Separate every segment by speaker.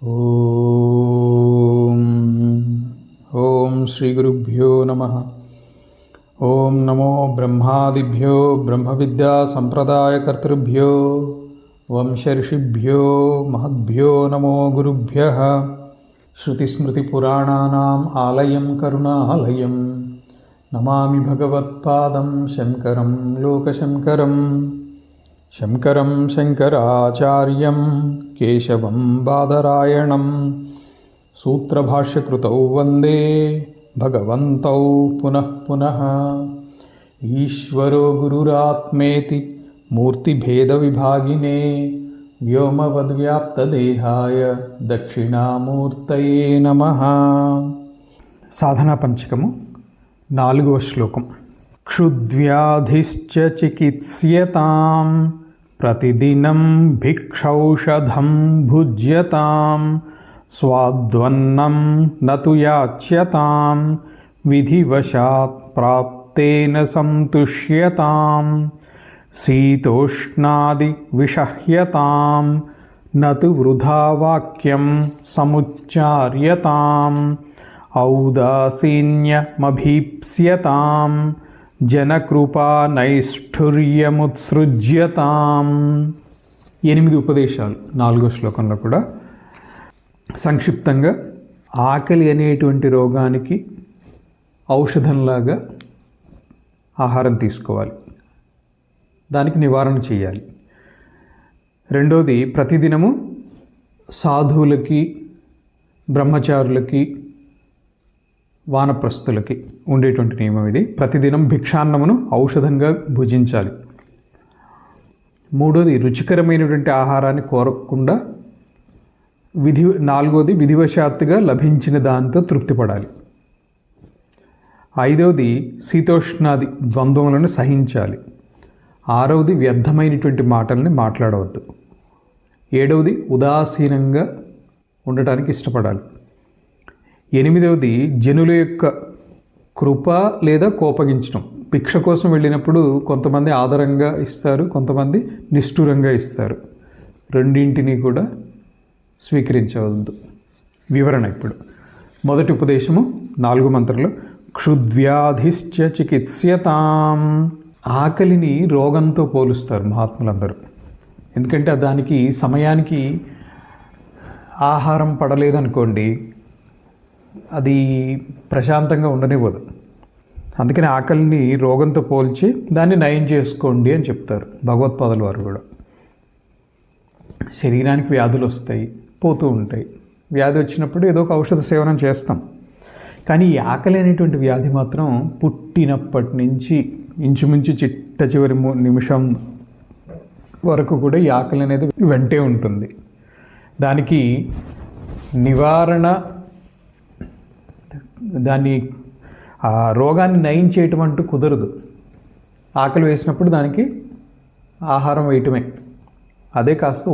Speaker 1: ఓం ఓం శ్రీ గురుభ్యో నమః. ఓం నమో బ్రహ్మాదిభ్యో బ్రహ్మ విద్యా సంప్రదాయకర్తృభ్యో వంశర్షిభ్యో మహద్భ్యో నమో గురుభ్యః. శృతిస్మృతిపురాణానాం ఆలయం కరుణాలయం నమామి భగవత్పాదం శంకరం లోకశంకరం. శంకరం శంకరాచార్యం కేశవం బాదరాయణం సూత్రభాష్యకృతౌ వందే భగవంతౌ పునః పునః. ఈశ్వరో గురురాత్మేతి మూర్తిభేదవిభాగినే వ్యోమవద్వ్యాప్తదేహాయ దక్షిణామూర్తయే నమః. సాధనా పంచకము 4వ శ్లోకం. క్షుద్వ్యాధిశ్చ చికిత్స్యతాం ప్రతిదినం భిక్షౌషధం భుజ్యతాం స్వాద్వన్నం నతు యాచ్యతాం విధివశాత్ ప్రాప్తేన సంతుష్యతాం శీతోష్ణాది విషహ్యతాం నతు వృధా వాక్యం సముచ్చార్యతాం ఔదాసీన్యమభీప్స్యతాం జనకృపా నైష్ఠుర్యముత్సృజ్యతాం. 8 ఉపదేశాలు 4వ శ్లోకంలో కూడా సంక్షిప్తంగా ఆకలి అనేటువంటి రోగానికి ఔషధంలాగా ఆహారం తీసుకోవాలి, దానికి నివారణ చేయాలి. రెండోది, ప్రతిదినము సాధువులకి బ్రహ్మచారులకి వానప్రస్థులకి ఉండేటువంటి నియమం ఇది. ప్రతిదినం భిక్షాన్నమును ఔషధంగా భుజించాలి. మూడోది, రుచికరమైనటువంటి ఆహారాన్ని కోరకుండా నాలుగోది, విధివశాత్తుగా లభించిన దాంతో తృప్తిపడాలి. ఐదవది, శీతోష్ణాది ద్వంద్వములను సహించాలి. ఆరవది, వ్యర్థమైనటువంటి మాటల్ని మాట్లాడవద్దు. ఏడవది, ఉదాసీనంగా ఉండటానికి ఇష్టపడాలి. 8వది, జనుల యొక్క కృప లేదా కోపగించడం. భిక్ష కోసం వెళ్ళినప్పుడు కొంతమంది ఆదరంగా ఇస్తారు, కొంతమంది నిష్ఠురంగా ఇస్తారు. రెండింటినీ కూడా స్వీకరించవద్దు. వివరణ ఇప్పుడు. మొదటి ఉపదేశము 4 మంత్రంలో క్షుద్వ్యాధిశ్చ చికిత్స్యతాం. ఆకలిని రోగంతో పోలుస్తారు మహాత్ములందరూ. ఎందుకంటే దానికి సమయానికి ఆహారం పడలేదనుకోండి, అది ప్రశాంతంగా ఉండనివ్వదు. అందుకని ఆకలిని రోగంతో పోల్చి దాన్ని నయం చేసుకోండి అని చెప్తారు భగవత్పాదుల వారు కూడా. శరీరానికి వ్యాధులు వస్తాయి, పోతూ ఉంటాయి. వ్యాధి వచ్చినప్పుడు ఏదో ఒక ఔషధ సేవనం చేస్తాం. కానీ ఈ ఆకలి అనేటువంటి వ్యాధి మాత్రం పుట్టినప్పటి నుంచి ఇంచుమించు చిట్ట చివరి నిమిషం వరకు కూడా ఈ ఆకలి అనేది వెంటే ఉంటుంది. దానికి నివారణ, దాన్ని ఆ రోగాన్ని నయం చేయటం అంటూ కుదరదు. ఆకలి వేసినప్పుడు దానికి ఆహారం వేయటమే, అదే కాస్త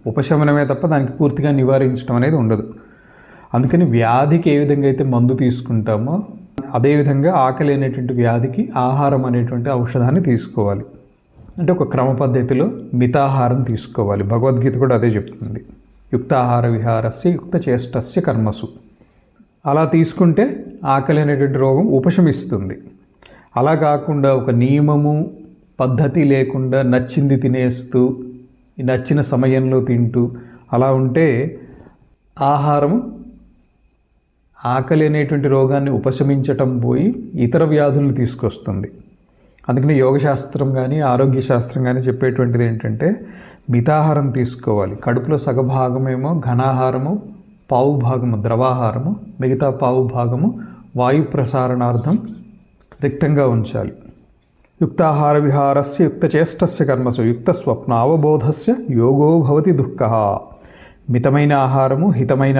Speaker 1: ఉపశమనమే తప్ప దానికి పూర్తిగా నివారించడం అనేది ఉండదు. అందుకని వ్యాధికి ఏ విధంగా అయితే మందు తీసుకుంటామో అదేవిధంగా ఆకలి అనేటువంటి వ్యాధికి ఆహారం అనేటువంటి ఔషధాన్ని తీసుకోవాలి. అంటే ఒక క్రమ పద్ధతిలో మితాహారం తీసుకోవాలి. భగవద్గీత కూడా అదే చెప్తుంది, యుక్తాహార విహారస్య యుక్త చేష్టస్య కర్మసు. అలా తీసుకుంటే ఆకలి అనేటువంటి రోగం ఉపశమిస్తుంది. అలా కాకుండా ఒక నియమము పద్ధతి లేకుండా నచ్చింది తినేస్తూ నచ్చిన సమయంలో తింటూ అలా ఉంటే ఆహారం ఆకలి అనేటువంటి రోగాన్ని ఉపశమించటం పోయి ఇతర వ్యాధులను తీసుకొస్తుంది. అందుకని యోగశాస్త్రం కానీ ఆరోగ్య శాస్త్రం కానీ చెప్పేటువంటిది ఏంటంటే మితాహారం తీసుకోవాలి. కడుపులో సగభాగమేమో ఘనాహారము, పావు భాగము ద్రవాహారము, మిగతా పావు భాగము వాయు ప్రసారణార్థం రిక్తంగా ఉంచాలి. యుక్తాహార విహారస్య యుక్తచేష్టస్య కర్మసు యుక్త స్వప్న అవబోధస్య యోగో భవతి దుఃఖః. మితమైన ఆహారము, హితమైన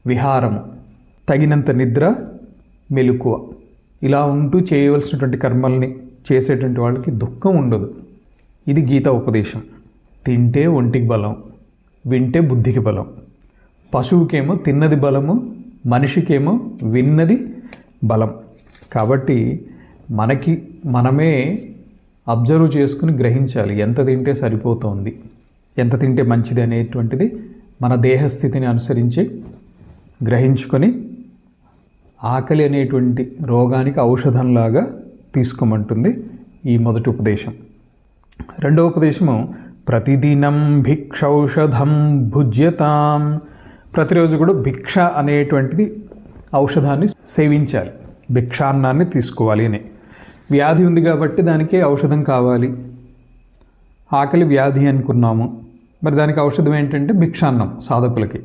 Speaker 1: విహారము, తగినంత నిద్ర, మెలకువ, ఇలా ఉంటూ చేయవలసినటువంటి కర్మల్ని చేసేటువంటి వాళ్ళకి దుఃఖం ఉండదు. ఇది గీతా ఉపదేశం. తింటే ఒంటికి బలం, వింటే బుద్ధికి బలం. పశువుకేమో తిన్నది బలము, మనిషికేమో విన్నది బలం. కాబట్టి మనమే అబ్జర్వ్ చేసుకుని గ్రహించాలి ఎంత తింటే సరిపోతుంది, ఎంత తింటే మంచిది అనేటువంటిది మన దేహస్థితిని అనుసరించి గ్రహించుకొని ఆకలి అనేటువంటి రోగానికి ఔషధంలాగా తీసుకోమంటుంది ఈ మొదటి ఉపదేశం. రెండవ ఉపదేశము ప్రతిదినం భిక్షౌషధం భుజ్యతాం. ప్రతిరోజు కూడా భిక్ష అనేటువంటిది ఔషధాన్ని సేవించాలి, భిక్షాన్నాన్ని తీసుకోవాలి అని. వ్యాధి ఉంది కాబట్టి దానికి ఔషధం కావాలి. ఆకలి వ్యాధి అనుకున్నాము, మరి దానికి ఔషధం ఏంటంటే భిక్షాన్నం. సాధకులకి,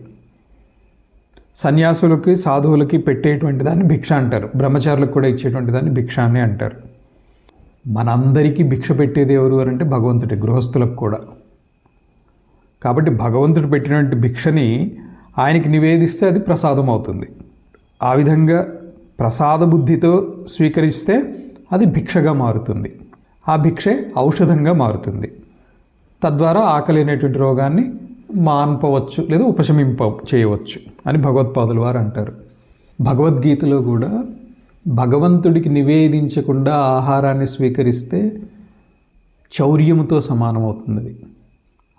Speaker 1: సన్యాసులకి, సాధువులకి పెట్టేటువంటి దాన్ని భిక్ష అంటారు. బ్రహ్మచారులకు కూడా ఇచ్చేటువంటి దాన్ని భిక్ష అని అంటారు. మనందరికీ భిక్ష పెట్టేది ఎవరు అని అంటే భగవంతుడి, గృహస్థులకు కూడా. కాబట్టి భగవంతుడు పెట్టినటువంటి భిక్షని ఆయనకి నివేదిస్తే అది ప్రసాదం అవుతుంది. ఆ విధంగా ప్రసాద బుద్ధితో స్వీకరిస్తే అది భిక్షగా మారుతుంది. ఆ భిక్షే ఔషధంగా మారుతుంది. తద్వారా ఆకలి అనేటువంటి రోగాన్ని మాన్పవచ్చు లేదా చేయవచ్చు అని భగవత్పాదుల వారు అంటారు. భగవద్గీతలో కూడా భగవంతుడికి నివేదించకుండా ఆహారాన్ని స్వీకరిస్తే చౌర్యముతో సమానమవుతుంది అది.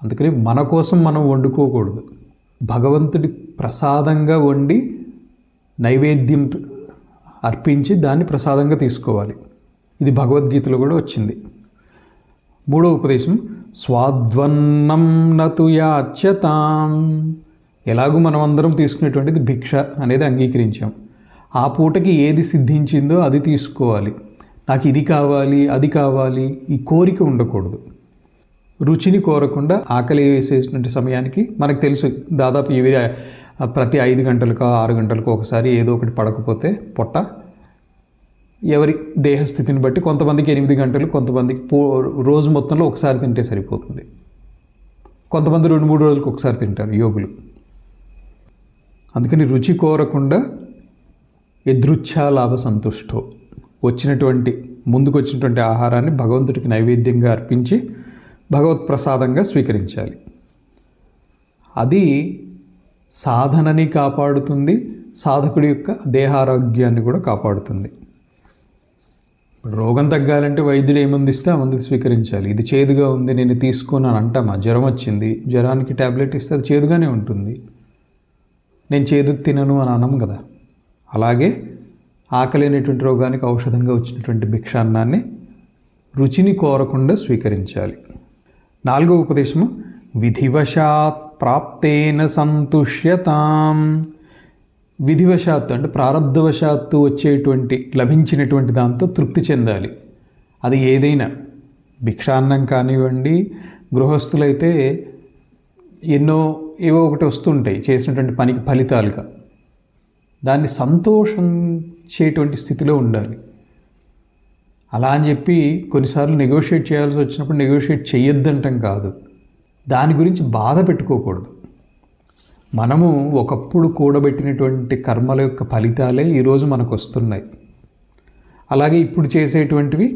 Speaker 1: అందుకని మన కోసం మనం వండుకోకూడదు, భగవంతుడి ప్రసాదంగా వండి నైవేద్యం అర్పించి దాన్ని ప్రసాదంగా తీసుకోవాలి. ఇది భగవద్గీతలో కూడా వచ్చింది. మూడో ఉపదేశం స్వాద్వన్నం నతు యాచ్యతాం. ఎలాగూ మనం అందరం తీసుకునేటువంటిది భిక్ష అనేది అంగీకరించాం. ఆ పూటకి ఏది సిద్ధించిందో అది తీసుకోవాలి. నాకు ఇది కావాలి, అది కావాలి, ఈ కోరిక ఉండకూడదు. రుచిని కోరకుండా ఆకలి వేసేటువంటి సమయానికి మనకు తెలుసు, దాదాపు ఇవి ప్రతి 5 గంటలకు 6 గంటలకు ఒకసారి ఏదో ఒకటి పడకపోతే పొట్ట, ఎవరి దేహస్థితిని బట్టి కొంతమందికి 8 గంటలు, కొంతమందికి రోజు మొత్తంలో ఒకసారి తింటే సరిపోతుంది. కొంతమంది 2-3 రోజులకు ఒకసారి తింటారు యోగులు. అందుకని రుచి కోరకుండా యదృచ్ఛాలాభ సంతుష్టో, ముందుకు వచ్చినటువంటి ఆహారాన్ని భగవంతుడికి నైవేద్యంగా అర్పించి భగవత్ ప్రసాదంగా స్వీకరించాలి. అది సాధనని కాపాడుతుంది, సాధకుడి యొక్క దేహారోగ్యాన్ని కూడా కాపాడుతుంది. రోగం తగ్గాలంటే వైద్యుడు ఏ మందు ఇస్తే ఆ మందు స్వీకరించాలి. ఇది చేదుగా ఉంది, నేను తీసుకున్నాను అంటామా? జ్వరం వచ్చింది, జ్వరానికి ట్యాబ్లెట్ ఇస్తే అది చేదుగానే ఉంటుంది. నేను చేదు తినను అని అనం కదా. అలాగే ఆకలి అనేటువంటి రోగానికి ఔషధంగా వచ్చినటువంటి భిక్షాన్నాన్ని రుచిని కోరకుండా స్వీకరించాలి. నాలుగో ఉపదేశము విధివశాత్ ప్రాప్తేన సంతుష్యతాం. విధివశాత్తు అంటే ప్రారబ్ధవశాత్తు లభించినటువంటి దాంతో తృప్తి చెందాలి. అది ఏదైనా భిక్షాన్నం కానివ్వండి, గృహస్థులైతే ఏవో ఒకటి వస్తుంటాయి చేసినటువంటి పనికి ఫలితాలుగా. దాన్ని సంతోషించేటువంటి స్థితిలో ఉండాలి. అలా అని చెప్పి కొన్నిసార్లు నెగోషియేట్ చేయాల్సి వచ్చినప్పుడు నెగోషియేట్ చేయొద్దంటాం కాదు, దాని గురించి బాధ పెట్టుకోకూడదు. మనము ఒకప్పుడు కూడబెట్టినటువంటి కర్మల యొక్క ఫలితాలే ఈరోజు మనకు వస్తున్నాయి. అలాగే ఇప్పుడు చేసేటువంటివి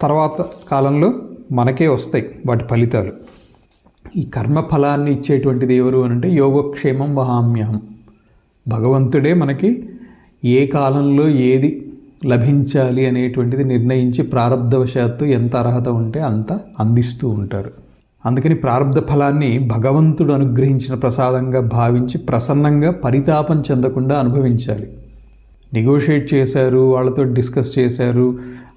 Speaker 1: తర్వాత కాలంలో మనకే వస్తాయి వాటి ఫలితాలు. ఈ కర్మ ఫలాన్ని ఇచ్చేటువంటిది ఎవరు అంటే యోగక్షేమం వహామ్యహం. భగవంతుడే మనకి ఏ కాలంలో ఏది లభించాలి అనేటువంటిది నిర్ణయించి ప్రారబ్ధవశాత్తు ఎంత అర్హత ఉంటే అంత అందిస్తూ ఉంటారు. అందుకని ప్రారబ్ధ ఫలాన్ని భగవంతుడు అనుగ్రహించిన ప్రసాదంగా భావించి ప్రసన్నంగా పరితాపం చెందకుండా అనుభవించాలి. నెగోషియేట్ చేశారు, వాళ్ళతో డిస్కస్ చేశారు,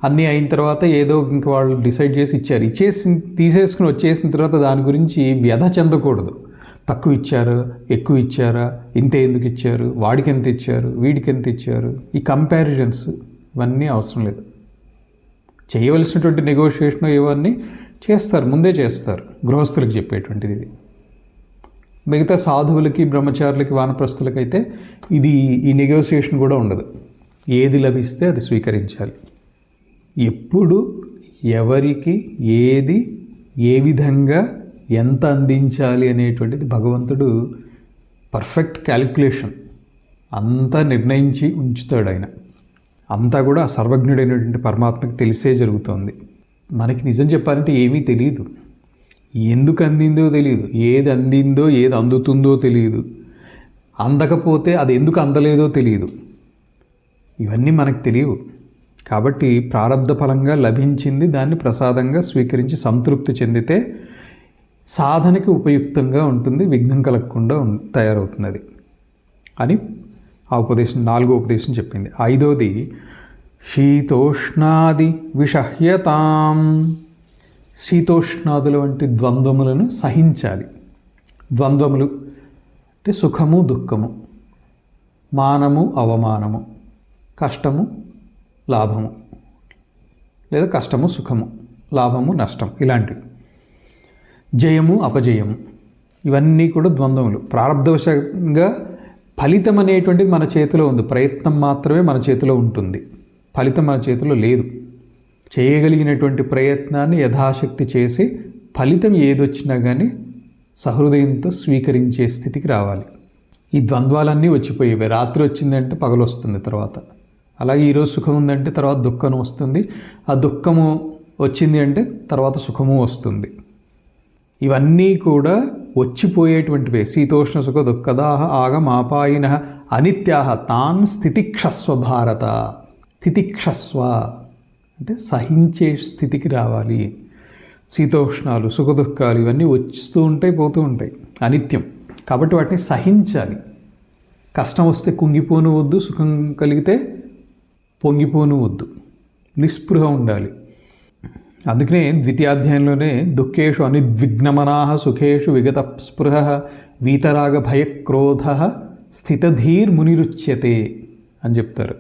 Speaker 1: అన్నీ అయిన తర్వాత ఏదో ఇంక వాళ్ళు డిసైడ్ చేసి ఇచ్చారు, తీసేసుకుని వచ్చేసిన తర్వాత దాని గురించి వ్యధ చెందకూడదు. తక్కువ ఇచ్చారా, ఎక్కువ ఇచ్చారా, ఇంత ఎందుకు ఇచ్చారు, వాడికి ఎంత ఇచ్చారు, వీడికి ఎంత ఇచ్చారు, ఈ కంపారిజన్స్ ఇవన్నీ అవసరం లేదు. చేయవలసినటువంటి నెగోషియేషన్ ఇవన్నీ చేస్తారు, ముందే చేస్తారు. గృహస్థులకు చెప్పేటువంటిది ఇది. మిగతా సాధువులకి, బ్రహ్మచారులకి, వానప్రస్థులకైతే ఈ నెగోషియేషన్ కూడా ఉండదు. ఏది లభిస్తే అది స్వీకరించాలి. ఎప్పుడు ఎవరికి ఏది ఏ విధంగా ఎంత అందించాలి అనేటువంటిది భగవంతుడు పర్ఫెక్ట్ క్యాలిక్యులేషన్ అంతా నిర్ణయించి ఉంచుతాడు. ఆయన అంతా కూడా సర్వజ్ఞుడైనటువంటి పరమాత్మకి తెలిసే జరుగుతోంది. మనకి నిజం చెప్పాలంటే ఏమీ తెలియదు. ఎందుకు అందిందో తెలియదు, ఏది అందిందో ఏది అందుతుందో తెలియదు, అందకపోతే అది ఎందుకు అందలేదో తెలియదు. ఇవన్నీ మనకు తెలియవు. కాబట్టి ప్రారబ్ధ ఫలంగా లభించింది దాన్ని ప్రసాదంగా స్వీకరించి సంతృప్తి చెందితే సాధనకి ఉపయుక్తంగా ఉంటుంది, విఘ్నం కలగకుండా తయారవుతుంది అది అని ఆ ఉపదేశం, 4వ ఉపదేశం చెప్పింది. 5వది శీతోష్ణాది విషహ్యతాం. శీతోష్ణాదులు వంటి ద్వంద్వములను సహించాలి. ద్వంద్వములు అంటే సుఖము దుఃఖము, మానము అవమానము, కష్టము లాభము, లేదా కష్టము సుఖము, లాభము నష్టం, ఇలాంటివి, జయము అపజయము, ఇవన్నీ కూడా ద్వంద్వములు. ప్రారంధవశంగా ఫలితం అనేటువంటిది మన చేతిలో ఉంది, ప్రయత్నం మాత్రమే మన చేతిలో ఉంటుంది, ఫలితం మన చేతిలో లేదు. చేయగలిగినటువంటి ప్రయత్నాన్ని యథాశక్తి చేసి ఫలితం ఏదొచ్చినా కానీ సహృదయంతో స్వీకరించే స్థితికి రావాలి. ఈ ద్వంద్వాలన్నీ వచ్చిపోయేవి. రాత్రి వచ్చిందంటే పగలు వస్తుంది తర్వాత. అలాగే ఈరోజు సుఖం ఉందంటే తర్వాత దుఃఖం వస్తుంది, ఆ దుఃఖము వచ్చింది అంటే తర్వాత సుఖము వస్తుంది. ఇవన్నీ కూడా వచ్చిపోయేటువంటివే. శీతోష్ణ సుఖ దుఃఖదాహ ఆగమాపాయిన అనిత్యాహ తాన్ స్థితిక్షస్వ భారత. స్థితిక్షస్వ అంటే సహించే స్థితికి రావాలి. శీతోష్ణాలు సుఖ దుఃఖాలు ఇవన్నీ వస్తూ ఉంటాయి, పోతూ ఉంటాయి, అనిత్యం. కాబట్టి వాటిని సహించాలి. కష్టం వస్తే కుంగిపోను వద్దు, సుఖం కలిగితే పొంగిపోను వద్దు, నిస్పృహ ఉండాలి. అందుకనే ద్వితీయాధ్యాయంలోనే దుఃఖేషు అనిద్విగ్నమనాహ సుఖేషు విగత స్పృహ వీతరాగ భయక్రోధ స్థితధీర్మునిరుచ్యతే అని చెప్తారు.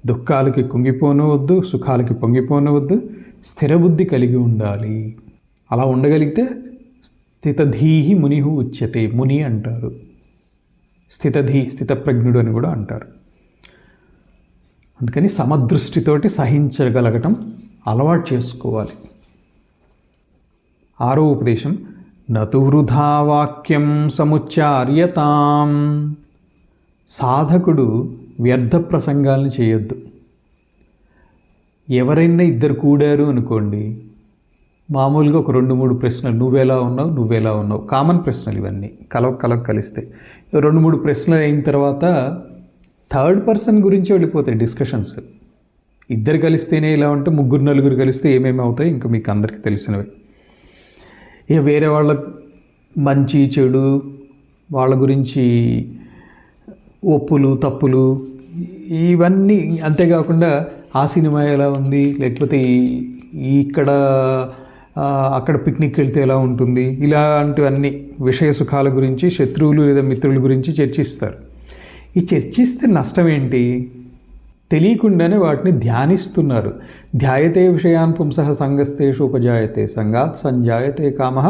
Speaker 1: దుఃఖాలకి కుంగిపోను వద్దు, సుఖాలకి పొంగిపోను వద్దు, స్థిరబుద్ధి కలిగి ఉండాలి. అలా ఉండగలిగితే స్థితధీహి మునిహు ఉచ్యతే, ముని అంటారు. స్థితప్రజ్ఞుడు అని కూడా అంటారు. అందుకని సమదృష్టితోటి సహించగలగటం అలవాటు చేసుకోవాలి. 6వ ఉపదేశం నతు వృధా వాక్యం సముచ్చార్యతాం. సాధకుడు వ్యర్థ ప్రసంగాలను చేయొద్దు. ఎవరైనా ఇద్దరు కూడారు అనుకోండి, మామూలుగా ఒక 2-3 ప్రశ్నలు, నువ్వెలా ఉన్నావు, కామన్ ప్రశ్నలు ఇవన్నీ కలవ కలిస్తే 2-3 ప్రశ్నలు అయిన తర్వాత థర్డ్ పర్సన్ గురించి వెళ్ళిపోతాయి డిస్కషన్స్. ఇద్దరు కలిస్తేనే ఇలా ఉంటే 3-4 కలిస్తే ఏమేమి అవుతాయి ఇంకా మీకు అందరికీ తెలిసినవి. ఇక వేరే వాళ్ళ మంచి చెడు, వాళ్ళ గురించి ఒప్పులు తప్పులు ఇవన్నీ, అంతేకాకుండా ఆ సినిమా ఎలా ఉంది, లేకపోతే ఇక్కడ అక్కడ పిక్నిక్ వెళ్తే ఎలా ఉంటుంది, ఇలాంటివన్నీ విషయ సుఖాల గురించి, శత్రువులు లేదా మిత్రుల గురించి చర్చిస్తారు. ఈ చర్చిస్తే నష్టం ఏంటి? తెలియకుండానే వాటిని ధ్యానిస్తున్నారు. ధ్యాయతే విషయాన్ పుంసః సంగస్తేషు ఉపజాయతే సంగాత్ సంజాయతే కామః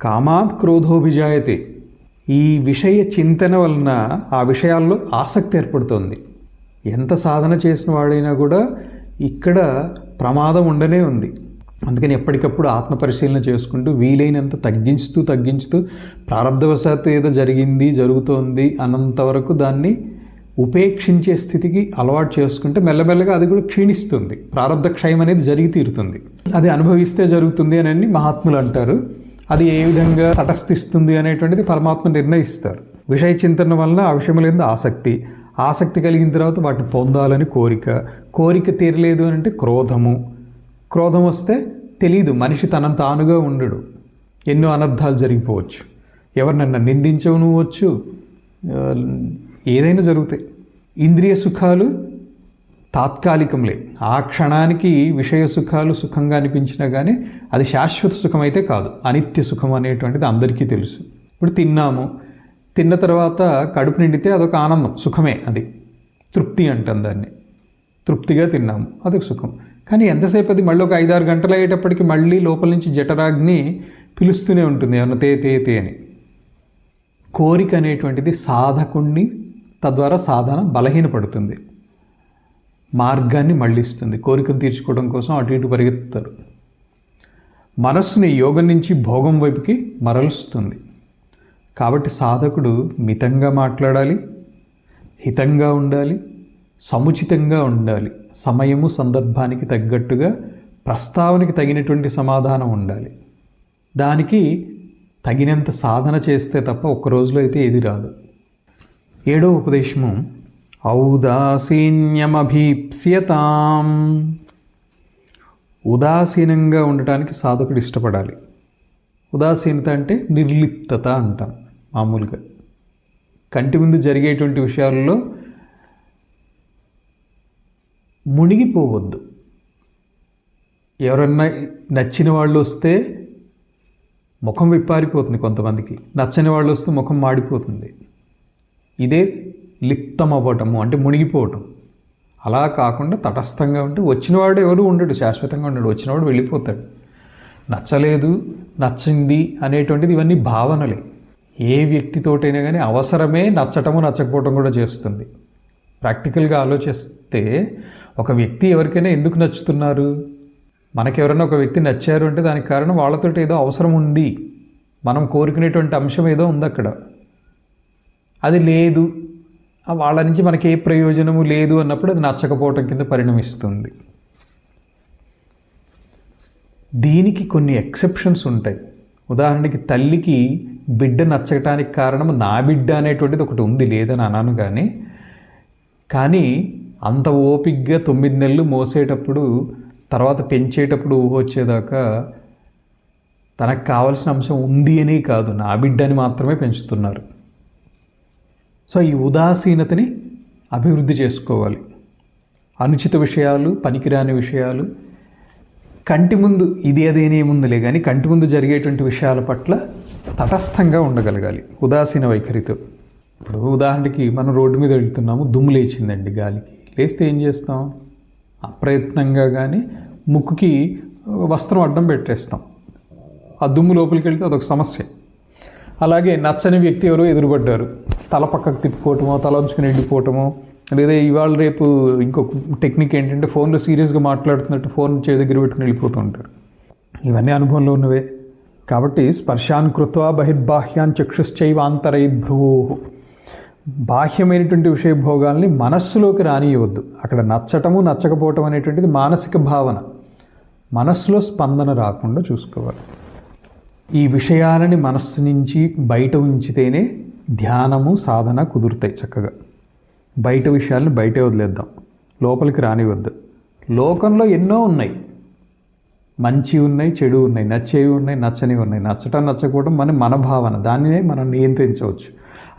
Speaker 1: కామాత్ క్రోధోభిజాయతే. ఈ విషయ చింతన వలన ఆ విషయాల్లో ఆసక్తి ఏర్పడుతుంది. ఎంత సాధన చేసిన వాడైనా కూడా ఇక్కడ ప్రమాదం ఉండనే ఉంది. అందుకని ఎప్పటికప్పుడు ఆత్మపరిశీలన చేసుకుంటూ వీలైనంత తగ్గించుతూ ప్రారంధవశాత్తు ఏదో జరుగుతోంది అన్నంతవరకు దాన్ని ఉపేక్షించే స్థితికి అలవాటు చేసుకుంటే మెల్లమెల్లగా అది కూడా క్షీణిస్తుంది. ప్రారంధ క్షయం అనేది జరిగి తీరుతుంది. అది అనుభవిస్తే జరుగుతుంది అని మహాత్ములు అంటారు. అది ఏ విధంగా తటస్థిస్తుంది అనేటువంటిది పరమాత్మ నిర్ణయిస్తారు. విషయ చింతన వలన ఆ విషయంలో ఆసక్తి కలిగిన తర్వాత వాటిని పొందాలని కోరిక తీరలేదు అని అంటే క్రోధం వస్తే తెలీదు, మనిషి తనంత తానుగా ఉండడు, ఎన్నో అనర్థాలు జరిగిపోవచ్చు, ఎవరినన్నా నిందించవచ్చు, ఏదైనా జరుగుతాయి. ఇంద్రియ సుఖాలు తాత్కాలికంలే, ఆ క్షణానికి విషయ సుఖాలు సుఖంగా అనిపించినా కానీ అది శాశ్వత సుఖం అయితే కాదు, అనిత్య సుఖం అనేటువంటిది అందరికీ తెలుసు. ఇప్పుడు తిన్న తర్వాత కడుపు నిండితే అదొక ఆనందం, సుఖమే, అది తృప్తి అంటాం దాన్ని. తృప్తిగా తిన్నాము, అదొక సుఖం. కానీ ఎంతసేపు అది మళ్ళీ ఒక 5-6 గంటలు అయ్యేటప్పటికి మళ్ళీ లోపల నుంచి జఠరాగ్ని పిలుస్తూనే ఉంటుంది, ఏమన్నా తే అని. కోరిక అనేటువంటిది సాధకుణ్ణి, తద్వారా సాధన బలహీనపడుతుంది, మార్గాన్ని మళ్ళిస్తుంది. కోరికను తీర్చుకోవడం కోసం అటు ఇటు పరిగెత్తుతారు. మనస్సుని యోగం నుంచి భోగం వైపుకి మరలుస్తుంది. కాబట్టి సాధకుడు మితంగా మాట్లాడాలి, హితంగా ఉండాలి, సముచితంగా ఉండాలి, సమయము సందర్భానికి తగ్గట్టుగా ప్రస్తావనకి తగినటువంటి సమాధానం ఉండాలి. దానికి తగినంత సాధన చేస్తే తప్ప ఒక్క రోజులో అయితే ఏది రాదు. 7వ ఉపదేశము ఔదాసీన్యమభీప్స్యతాం. ఉదాసీనంగా ఉండటానికి సాధకుడు ఇష్టపడాలి. ఉదాసీనత అంటే నిర్లిప్తత అంటాం మామూలుగా. కంటి ముందు జరిగేటువంటి విషయాల్లో మునిగిపోవద్దు. ఎవరన్నా నచ్చిన వాళ్ళు వస్తే ముఖం విప్పారిపోతుంది, కొంతమందికి నచ్చని వాళ్ళు వస్తే ముఖం మాడిపోతుంది. ఇదే లిప్తం అవ్వటము అంటే మునిగిపోవటం. అలా కాకుండా తటస్థంగా ఉంటే వచ్చినవాడు ఎవరు ఉండడు, శాశ్వతంగా ఉండడు, వచ్చినవాడు వెళ్ళిపోతాడు. నచ్చలేదు నచ్చింది అనేటువంటిది ఇవన్నీ భావనలే. ఏ వ్యక్తితోటైనా కానీ అవసరమే నచ్చటము నచ్చకపోవటం కూడా చేస్తుంది. ప్రాక్టికల్గా ఆలోచిస్తే ఒక వ్యక్తి ఎవరికైనా ఎందుకు నచ్చుతున్నారు? మనకెవరైనా ఒక వ్యక్తి నచ్చారు అంటే దానికి కారణం వాళ్ళతో ఏదో అవసరం ఉంది, మనం కోరుకునేటువంటి అంశం ఏదో ఉంది అక్కడ. అది లేదు, వాళ్ళ నుంచి మనకి ఏ ప్రయోజనము లేదు అన్నప్పుడు అది నచ్చకపోవటం కింద పరిణమిస్తుంది. దీనికి కొన్ని ఎక్సెప్షన్స్ ఉంటాయి. ఉదాహరణకి తల్లికి బిడ్డ నచ్చటానికి కారణం నా బిడ్డ అనేటువంటిది ఒకటి ఉంది, లేదని అన్నాను. కానీ అంత ఓపిగ్గా 9 నెలలు మోసేటప్పుడు, తర్వాత పెంచేటప్పుడు ఊహ వచ్చేదాకా తనకు కావాల్సిన అంశం ఉంది అని కాదు, నా బిడ్డని మాత్రమే పెంచుతున్నారు. సో ఈ ఉదాసీనతని అభివృద్ధి చేసుకోవాలి. అనుచిత విషయాలు, పనికిరాని విషయాలు, కంటి ముందు ఇది అదేనేముందులే కానీ కంటి ముందు జరిగేటువంటి విషయాల పట్ల తటస్థంగా ఉండగలగాలి ఉదాసీన వైఖరితో. ఇప్పుడు ఉదాహరణకి మనం రోడ్డు మీద వెళ్తున్నాము, దుమ్ము లేచిందండి గాలికి. లేస్తే ఏం చేస్తాం? అప్రయత్నంగా కానీ ముక్కుకి వస్త్రం అడ్డం పెట్టేస్తాం. ఆ దుమ్ము లోపలికి వెళ్తే అదొక సమస్య. అలాగే నచ్చని వ్యక్తి ఎవరో ఎదురుపడ్డారు, తల పక్కకు తిప్పుకోవటమో, తల ఉంచుకుని ఎండిపోవటమో, లేదా ఇవాళ రేపు ఇంకొక టెక్నిక్ ఏంటంటే ఫోన్లో సీరియస్గా మాట్లాడుతున్నట్టు ఫోన్ చేతి దగ్గర పెట్టుకుని వెళ్ళిపోతూ ఉంటారు. ఇవన్నీ అనుభవంలో ఉన్నవే. కాబట్టి స్పర్శాన్ కృత్వా బహిర్బాహ్యాన్ చక్షుశ్చైవాంతరై భ్రువో. బాహ్యమైనటువంటి విషయభోగాల్ని మనస్సులోకి రానియవద్దు. అక్కడ నచ్చటము నచ్చకపోవటం అనేటువంటిది మానసిక భావన, మనస్సులో స్పందన రాకుండా చూసుకోవాలి. ఈ విషయాలని మనస్సు నుంచి బయట ఉంచితేనే ధ్యానము సాధన కుదురుతాయి చక్కగా. బయట విషయాలను బయటే వదిలేద్దాం, లోపలికి రానివద్దు. లోకంలో ఎన్నో ఉన్నాయి, మంచి ఉన్నాయి, చెడు ఉన్నాయి, నచ్చేవి ఉన్నాయి, నచ్చనివి ఉన్నాయి. నచ్చటం నచ్చకపోవడం మన భావన, దానినే మనం నియంత్రించవచ్చు.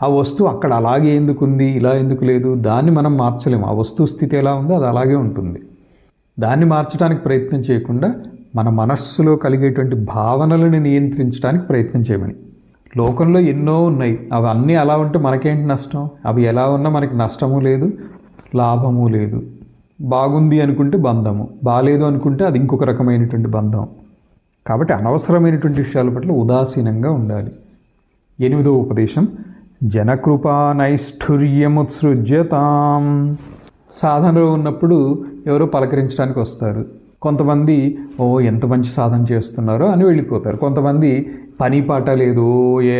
Speaker 1: ఆ వస్తువు అక్కడ అలాగే ఎందుకుంది, ఇలా ఎందుకు లేదు, దాన్ని మనం మార్చలేము. ఆ వస్తువు స్థితి ఎలా ఉందో అది అలాగే ఉంటుంది. దాన్ని మార్చడానికి ప్రయత్నం చేయకుండా మన మనస్సులో కలిగేటువంటి భావనలను నియంత్రించడానికి ప్రయత్నం చేయమని. లోకంలో ఎన్నో ఉన్నాయి, అవి అన్నీ అలా ఉంటే మనకేంటి నష్టం? అవి ఎలా ఉన్నా మనకి నష్టము లేదు, లాభము లేదు. బాగుంది అనుకుంటే బంధము, బాగాలేదు అనుకుంటే అది ఇంకొక రకమైనటువంటి బంధం. కాబట్టి అనవసరమైనటువంటి విషయాల పట్ల ఉదాసీనంగా ఉండాలి. 8వ ఉపదేశం, జనకృపానైష్ఠుర్యముత్సృజ్యతాం. సాధనలో ఉన్నప్పుడు ఎవరో పలకరించడానికి వస్తారు. కొంతమంది ఎంత మంచి సాధన చేస్తున్నారో అని వెళ్ళిపోతారు. కొంతమంది పని పాట లేదు,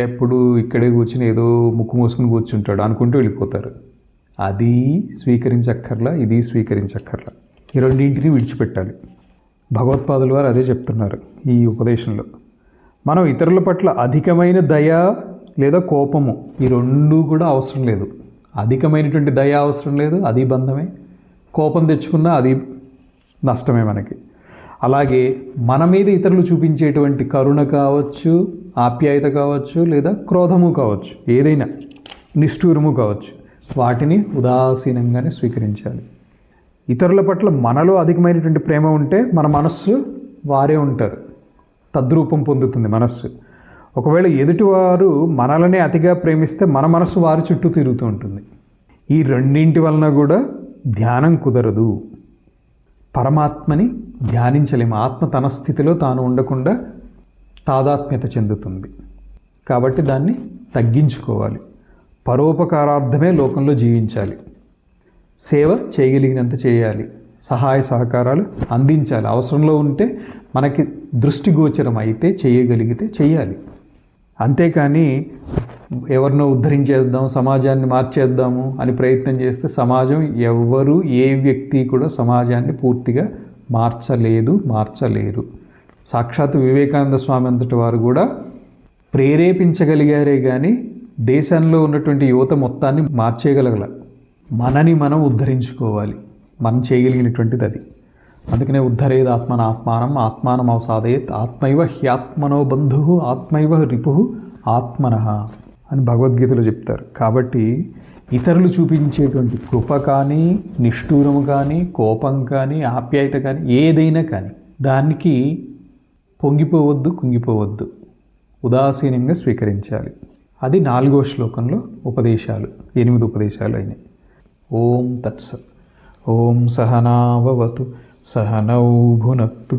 Speaker 1: ఎప్పుడు ఇక్కడే కూర్చుని ఏదో ముక్కు మూసుకుని కూర్చుంటాడు అనుకుంటూ వెళ్ళిపోతారు. అది స్వీకరించక్కర్లా, ఇది స్వీకరించక్కర్లా. ఈ రెండింటిని విడిచిపెట్టాలి. భగవత్పాదుల వారు అదే చెప్తున్నారు ఈ ఉపదేశంలో. మనం ఇతరుల పట్ల అధికమైన దయ లేదా కోపము, ఈ రెండు కూడా అవసరం లేదు. అధికమైనటువంటి దయ అవసరం లేదు, అది బంధమే. కోపం తెచ్చుకున్నా అది నష్టమే మనకి. అలాగే మన మీద ఇతరులు చూపించేటువంటి కరుణ కావచ్చు, ఆప్యాయత కావచ్చు, లేదా క్రోధము కావచ్చు, ఏదైనా నిష్ఠూరము కావచ్చు, వాటిని ఉదాసీనంగానే స్వీకరించాలి. ఇతరుల పట్ల మనలో అధికమైనటువంటి ప్రేమ ఉంటే మన మనస్సు వారే ఉంటారు, తద్రూపం పొందుతుంది మనస్సు. ఒకవేళ ఎదుటివారు మనలనే అతిగా ప్రేమిస్తే మన మనస్సు వారి చుట్టూ తిరుగుతూ ఉంటుంది. ఈ రెండింటి వలన కూడా ధ్యానం కుదరదు. పరమాత్మని ధ్యానించలేము. ఆత్మ తన స్థితిలో తాను ఉండకుండా తాదాత్మ్యత చెందుతుంది. కాబట్టి దాన్ని తగ్గించుకోవాలి. పరోపకారార్థమే లోకంలో జీవించాలి. సేవ చేయగలిగినంత చేయాలి, సహాయ సహకారాలు అందించాలి. అవసరంలో ఉంటే మనకి దృష్టిగోచరం అయితే చేయగలిగితే చేయాలి. అంతేకాని ఎవరినో ఉద్ధరించేద్దాం, సమాజాన్ని మార్చేద్దాము అని ప్రయత్నం చేస్తే సమాజం ఎవరు, ఏ వ్యక్తి కూడా సమాజాన్ని పూర్తిగా మార్చలేరు. సాక్షాత్ వివేకానంద స్వామి అంతటి వారు కూడా ప్రేరేపించగలిగారే కానీ దేశంలో ఉన్నటువంటి యువత మొత్తాన్ని మార్చేయగలగల. మనని మనం ఉద్ధరించుకోవాలి. మనం చేయగలిగినటువంటిది అది. అందుకనే ఉద్ధరేది ఆత్మానం అవసాదయేత్ ఆత్మైవ హ్యాత్మనో బంధు ఆత్మైవ రిపు ఆత్మన అని భగవద్గీతలో చెప్తారు. కాబట్టి ఇతరులు చూపించేటువంటి కృప కానీ, నిష్ఠూరము కానీ, కోపం కానీ, ఆప్యాయత కానీ, ఏదైనా కానీ దానికి పొంగిపోవద్దు, కుంగిపోవద్దు, ఉదాసీనంగా స్వీకరించాలి. అది 4వ శ్లోకంలో ఉపదేశాలు, 8 ఉపదేశాలు అయినాయి. ఓం తత్సత్. ఓం సహనావవతు సహనౌ భునక్తు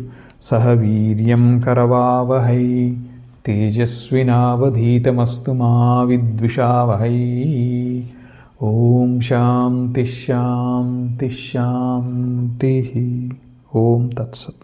Speaker 1: సహ వీర్యం కరవావహై తేజస్వినావధీతమస్తు మా విద్విషావహై. ఓం శాంతి శాంతి శాంతి. ఓం తత్సత్.